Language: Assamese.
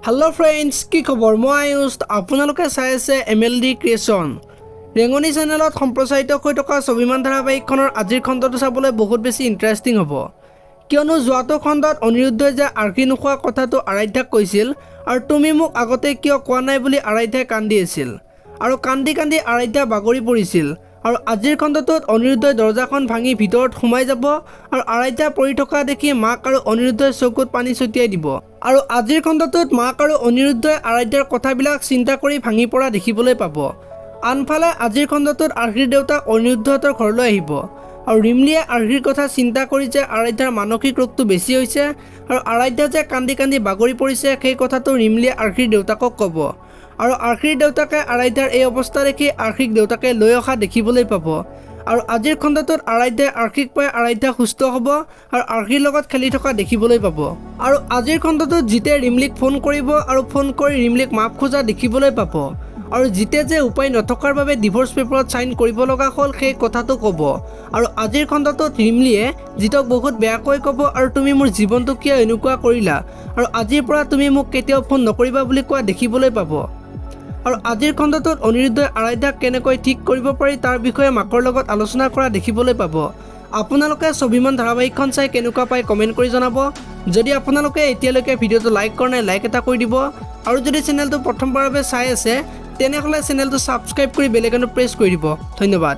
Hello friends, কি খবৰ? মই আয়ুষ আপোনালোকে চাই আছে MLD Creation ৰেংগনি চেনেলত সম্প্ৰচাৰিত হৈ থকা স্বাভিমান ধাৰাবাহিকখনৰ আজিৰ খণ্ডটো চাবলৈ বহুত বেছি ইন্টাৰেষ্টিং হ'ব কিয়নো যোৱাটো খণ্ডত অনিৰুদ্ধই যে আৰ্কি নোখোৱা কথাটো আৰাধ্যাক কৈছিল আৰু তুমি মোক আগতে কিয় কোৱা নাই বুলি আৰাধ্যাই কান্দি আছিল আৰু কান্দি কান্দি আৰাধ্যা বাগৰি পৰিছিল আৰু আজিৰ খণ্ডটোত অনিৰুদ্ধই দৰজাখন ভাঙি ভিতৰত সোমাই যাব আৰু আৰাধ্যা পৰি থকা দেখি মাক আৰু অনিৰুদ্ধই চকুত পানী ছটিয়াই দিব আৰু আজিৰ খণ্ডটোত মাক আৰু অনিৰুদ্ধই আৰাধ্যাৰ কথাবিলাক চিন্তা কৰি ভাঙি পৰা দেখিবলৈ পাব আনফালে আজিৰ খণ্ডটোত আৰ্কিৰ দেউতাক অনিৰুদ্ধহঁতৰ ঘৰলৈ আহিব আৰু ৰিমলিয়ে আৰ্কিৰ কথা চিন্তা কৰি যে আৰাধ্যাৰ মানসিক ৰোগটো বেছি হৈছে আৰু আৰাধ্যা যে কান্দি কান্দি বাগৰি পৰিছে সেই কথাটো ৰিমলিয়ে আৰ্কিৰ দেউতাকক ক'ব আৰু আৰ্কিৰ দেউতাকে আৰাধ্যাৰ এই অৱস্থা দেখি আৰ্কিক দেউতাকে লৈ অহা দেখিবলৈ পাব আৰু আজিৰ খণ্ডটোত আৰাধ্যাই আৰ্কিক পাই আৰাধ্যা সুস্থ হ'ব আৰু আৰ্কিৰ লগত খেলি থকা দেখিবলৈ পাব আৰু আজিৰ খণ্ডটোত জিতে ৰিমলিক ফোন কৰিব আৰু ফোন কৰি ৰিমলিক মাপ খোজা দেখিবলৈ পাব আৰু জিতে যে উপায় নথকাৰ বাবে ডিভোৰ্স পেপাৰত সাইন কৰিব লগা হ'ল সেই কথাটো ক'ব আৰু আজিৰ খণ্ডটোত ৰিমলিয়ে জিতক বহুত বেয়াকৈ ক'ব আৰু তুমি মোৰ জীৱনটো কিয় এনেকুৱা কৰিলা আৰু আজিৰ পৰা তুমি মোক কেতিয়াও ফোন নকৰিবা বুলি কোৱা দেখিবলৈ পাব আৰু আজিৰ খণ্ডটোত অনিৰুদ্ধই আৰাধ্যাক কেনেকৈ ঠিক কৰিব পাৰি তাৰ বিষয়ে মাকৰ লগত আলোচনা কৰা দেখিবলৈ পাব আপোনালোকে স্বাভিমান ধাৰাবাহিকখন চাই কেনেকুৱা পাই কমেণ্ট কৰি জনাব যদি আপোনালোকে এতিয়ালৈকে ভিডিঅ'টো লাইক কৰা নাই লাইক এটা কৰি দিব আৰু যদি চেনেলটো প্ৰথমবাৰৰ বাবে চাই আছে তেনেহ'লে চেনেলটো ছাবস্ক্ৰাইব কৰি বেল আইকনটো প্ৰেছ কৰি দিব ধন্যবাদ।